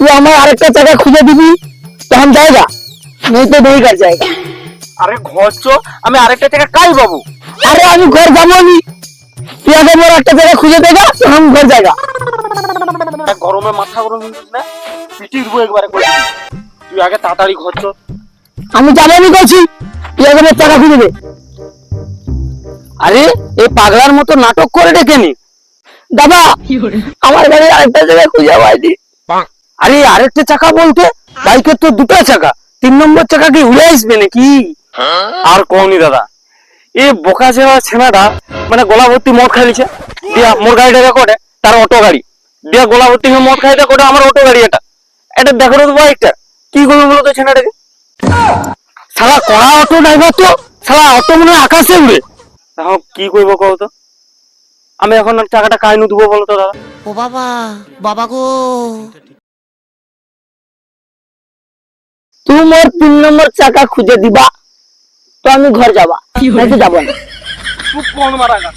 তুই আমার আরেকটা টাকা খুঁজে দিবি তো हम जाएगा नहीं तो नहीं कर जाएगा। আরে ঘর চো, আমি আরেকটা টাকা কাই পাবো? अरे আমি ঘর যাবো নি, তুই আগে মোর একটা জায়গা খুঁজে দেগা তো हम घर जाएगा। গরমে মাথা গরম হয়ে না, পিটি দেবো একবারে করে। তুই আগে তাড়াতাড়ি ঘর চো। আমি যাবো নি করছি, তুই আগে মোর টাকা খুঁজে দে। আরে এই পাগলার মতো নাটক করে ডেকে নি। দাদা আমার গাড়ি আরেকটা জায়গা খুঁজে পাইনি। আরে আরেকটা চাকা বলতে বাইকের তো দুটো চাকা, 3 নম্বর চাকা কি উড়ে আসবে নাকি? আর কওনি দাদা, এই বোকা ছেনাটা মানে গলা ভর্তি মদ খাইছে, দিয়া মোর গাড়িটা করে তার অটো গাড়ি, দিয়া গলা ভর্তি মদ খাইতে করে আমার অটো গাড়ি। এটা এটা দেখো তো বাইকটা কি করবে বলো তো ছেনাটাকে? শালা কড়া অটো ড্রাইভার তো, শালা অটো মনে হয় আকাশে উড়ে। এখন কি করবো কও তো? আমি এখন টাকাটা কাই নু দেবো বলো তো দাদা? ও বাবা, বাবা গো। তুই মোর 3 নম্বর চাকা খুঁজে দিবা তো আমি ঘর যাবা, নাকি যাবো না। তুই কোন মারা গা